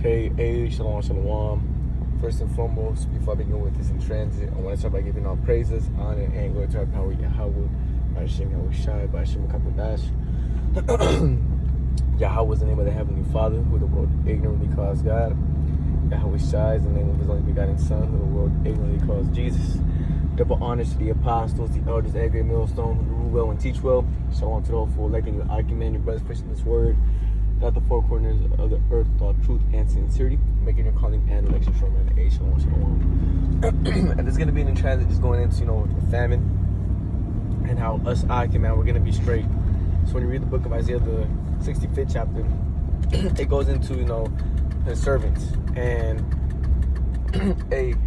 Okay, shalom, shalom. First and foremost, before I begin with this in transit, I want to start by giving all praises, honor, and glory to our power, Yahweh, Hashem, Yahushai, Hashem, Kakadash. Yahweh is the name of the Heavenly Father, who the world ignorantly calls God. Yahushai is the name of His only begotten Son, who the world ignorantly calls Jesus. Double honors to the apostles, the elders, the great millstone, who rule well and teach well. Shalom to the whole full elect and your argument, your brothers preaching this word throughout the four corners of the earth with all truth and sincerity, making your calling and election sure, man. Shalom, shalom. And this is going to be in transit, just going into, the famine and how us man, we're going to be straight. So when you read the book of Isaiah, the 65th chapter, it goes into, his servants. And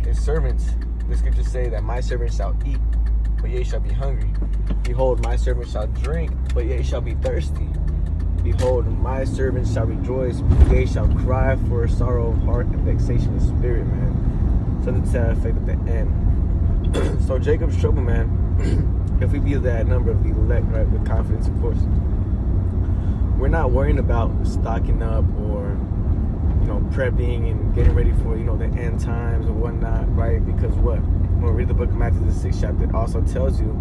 his servants, the scriptures say that my servants shall eat, but ye shall be hungry. Behold, my servants shall drink, but ye shall be thirsty. Behold, my servants shall rejoice, but they shall cry for sorrow of heart and vexation of spirit, man. Something to that effect at the end. So Jacob's trouble, man, if we be that number of the elect, right, with confidence, of course, we're not worrying about stocking up or, prepping and getting ready for, the end times or whatnot, right? Because when we read the book of Matthew, the 6th chapter, it also tells you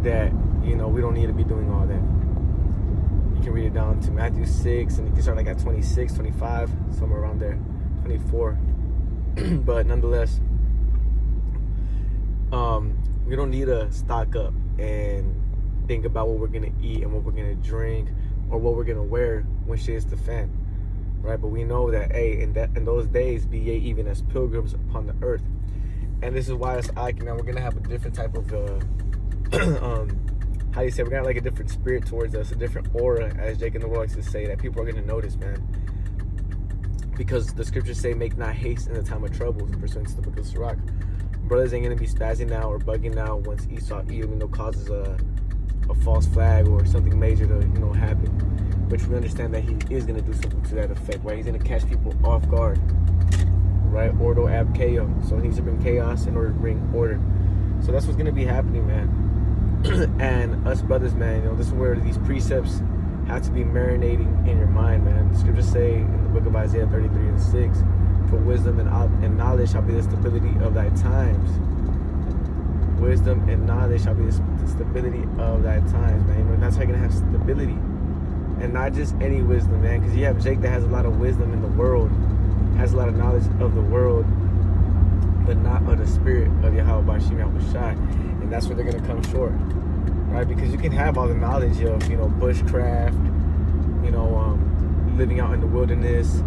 that, we don't need to be doing all that. You can read it down to Matthew 6, and you can start at 26, 25, somewhere around there, 24. But nonetheless, we don't need to stock up and think about what we're going to eat and what we're going to drink or what we're going to wear when shit hits the fan, right? But we know that, in those days, be ye even as pilgrims upon the earth. And this is why us now we're going to have a different type of, how do you say, we're going to have a different spirit towards us, a different aura, as Jake in the world likes to say, that people are going to notice, man. Because the scriptures say, make not haste in the time of troubles, pursuant to the book of Sirach. Brothers ain't going to be spazzing out or bugging out once Esau causes a false flag or something major to, happen. Which we understand that he is going to do something to that effect, right? He's going to catch people off guard, right? Ordo ab chaos. So he needs to bring chaos in order to bring order. So that's what's going to be happening, man. And us brothers, man, this is where these precepts have to be marinating in your mind, man. The scriptures say in the book of Isaiah 33 and 6, for wisdom and knowledge shall be the stability of thy times. Wisdom and knowledge shall be the stability of thy times, man. That's how you're going to have stability. And not just any wisdom, man, because you have Jake that has a lot of wisdom in the world, has a lot of knowledge of the world, but not of the spirit of Yahweh Bashim Yahushai. And that's where they're going to come short, right? Because you can have all the knowledge of, bushcraft, living out in the wilderness,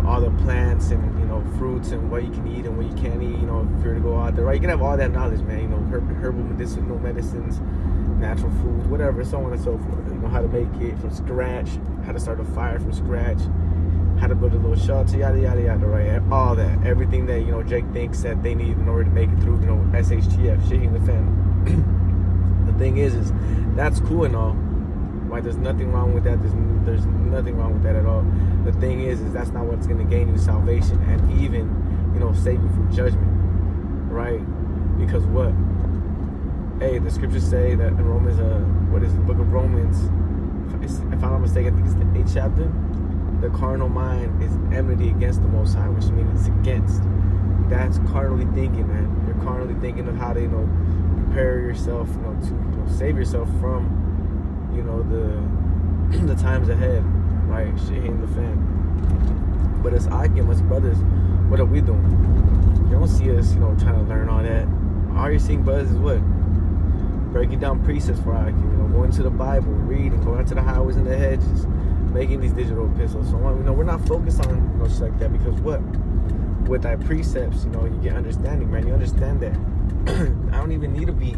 all the plants and, fruits and what you can eat and what you can't eat, if you're to go out there, right? You can have all that knowledge, man, herbal medicinal medicines, natural foods, whatever, so on and so forth. How to make it from scratch, how to start a fire from scratch, how to build a little shelter, yada, yada, yada, right? All that. Everything that, Jake thinks that they need in order to make it through, SHTF, shit in the family. The thing is that's cool and all, right? There's nothing wrong with that. There's nothing wrong with that at all. The thing is that's not what's going to gain you salvation and even, save you from judgment, right? Because what? The scriptures say that in Romans, the book of Romans, if I'm not mistaken, I think it's the 8th chapter, the carnal mind is enmity against the Most High, which means it's against. That's carnally thinking, man. You're carnally thinking of how to, prepare yourself, to save yourself from, the times ahead, right? Shit hitting the fan. But as us brothers, what are we doing? You don't see us, trying to learn all that. All you're seeing, brothers, is what? Breaking down precepts for going to the Bible, reading, going out to the highways and the hedges, making these digital epistles. So we're not focused on shit like that, because what? With thy precepts, you get understanding, man. You understand that I don't even need to be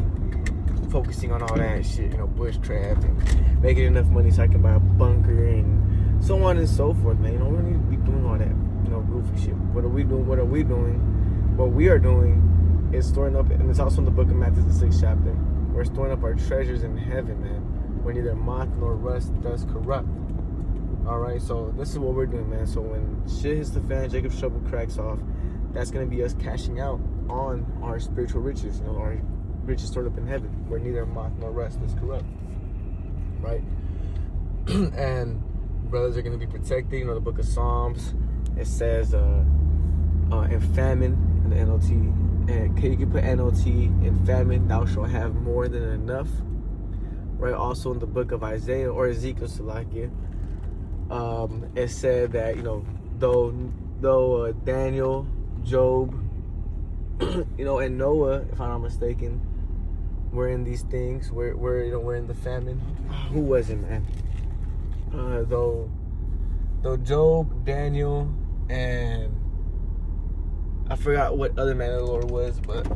focusing on all that shit, bushcraft and making enough money so I can buy a bunker and so on and so forth, man. We don't need to be doing all that, goofy shit. What are we doing? What we are doing is storing up, and it's also in the book of Matthew, the 6th chapter. We're storing up our treasures in heaven, man, where neither moth nor rust does corrupt. Alright, so this is what we're doing, man. So when shit hits the fan, Jacob's trouble cracks off, that's going to be us cashing out on our spiritual riches, our riches stored up in heaven, where neither moth nor rust does corrupt. Right? And brothers are going to be protected. You know, the book of Psalms, it says in famine, in the NLT, and you can put NLT, in famine thou shalt have more than enough. Right, also in the book of Isaiah or Ezekiel, Salakia, it said that, you know, though Daniel, Job, you know, and Noah, if I'm not mistaken, were in these things, we're in the famine. Who was it, man? Though Job, Daniel, and I forgot what other man of the Lord was, but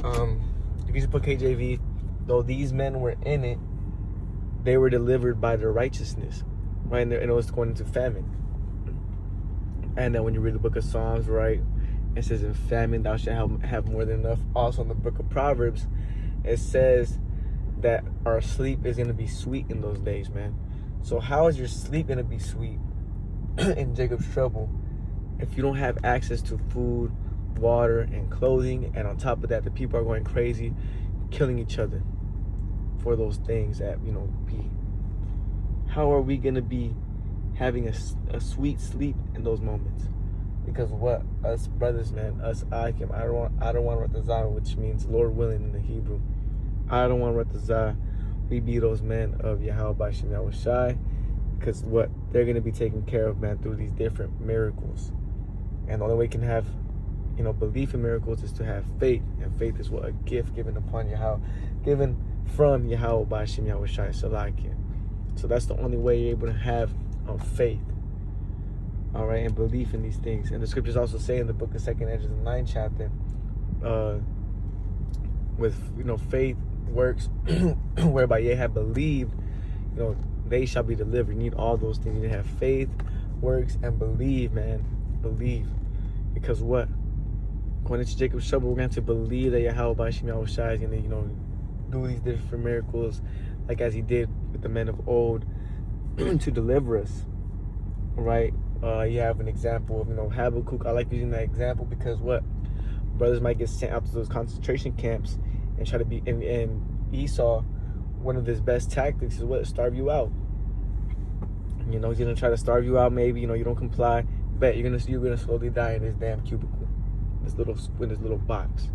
if you just put KJV, though these men were in it, they were delivered by their righteousness, right? And it was going into famine. And then when you read the book of Psalms, right, it says in famine thou shalt have more than enough. Also in the book of Proverbs, it says that our sleep is going to be sweet in those days, man. So how is your sleep going to be sweet in Jacob's trouble if you don't have access to food, water, and clothing? And on top of that, the people are going crazy, killing each other for those things that, you know, be. How are we going to be having a sweet sleep in those moments? Because what us brothers, man, us Akim, I don't want Ratazah, which means Lord willing in the Hebrew. I don't want Ratazah. We be those men of Yahweh Bashim Yahushai, because what they're going to be taken care of, man, through these different miracles. And the only way we can have, you know, belief in miracles is to have faith, and faith is what a gift given upon Yahweh, given from Yahweh Bashim Yahushai Salakia. So that's the only way you're able to have faith, all right, and belief in these things. And the scriptures also say in the book of 2nd Ezra, the 9th chapter, with, you know, faith works whereby ye have believed, you know, they shall be delivered. You need all those things. You need to have faith, works, and believe, man. Believe. Because what? Going into Jacob's trouble, we're going to have to believe that Yahweh Bashim Yahushai is going to, you know, do these different miracles, like as he did with the men of old, to deliver us, right? You have an example of, you know, Habakkuk. I like using that example because what? Brothers might get sent out to those concentration camps and try to be, and Esau, one of his best tactics is what? Starve you out. You know, he's gonna try to starve you out. Maybe, you know, you don't comply. Bet you're gonna slowly die in this damn cubicle, in this little box.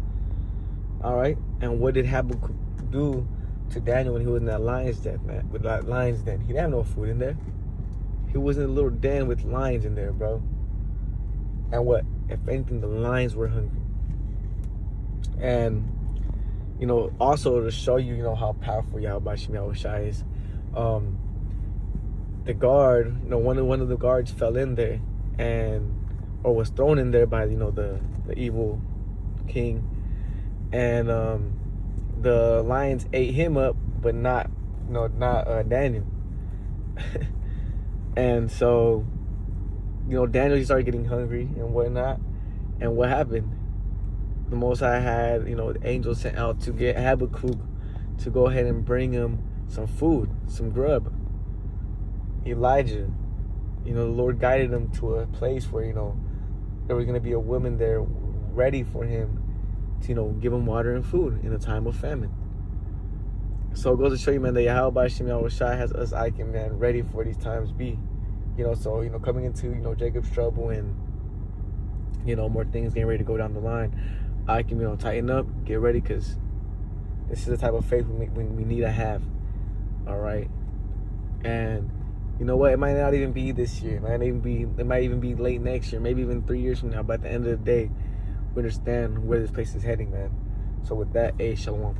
All right. And what did Habakkuk do to Daniel when he was in that lion's den, man? With that lion's den, he didn't have no food in there. He was in a little den with lions in there, bro. And what? If anything, the lions were hungry. And, you know, also to show you, you know, how powerful Yahweh Bashim Yahushai is, the guard, you know, one of the guards fell in there, or was thrown in there by, you know, the evil king, and the lions ate him up, but not Daniel. And so, you know, Daniel, he started getting hungry and whatnot. And what happened? The Most High had, you know, the angels sent out to get Habakkuk to go ahead and bring him some food, some grub. Elijah, you know, the Lord guided him to a place where, you know, there was going to be a woman there ready for him to, you know, give him water and food in a time of famine. So it goes to show you, man, that Yahweh Bashim Yahushai has us Aikim, man, ready for these times be. You know, so, you know, coming into, you know, Jacob's trouble and, you know, more things getting ready to go down the line, I can, you know, tighten up, get ready, because this is the type of faith we need to have. All right. And you know what? It might not even be this year. It might even be late next year, maybe even 3 years from now. But at the end of the day, we understand where this place is heading, man. So with that, shalom.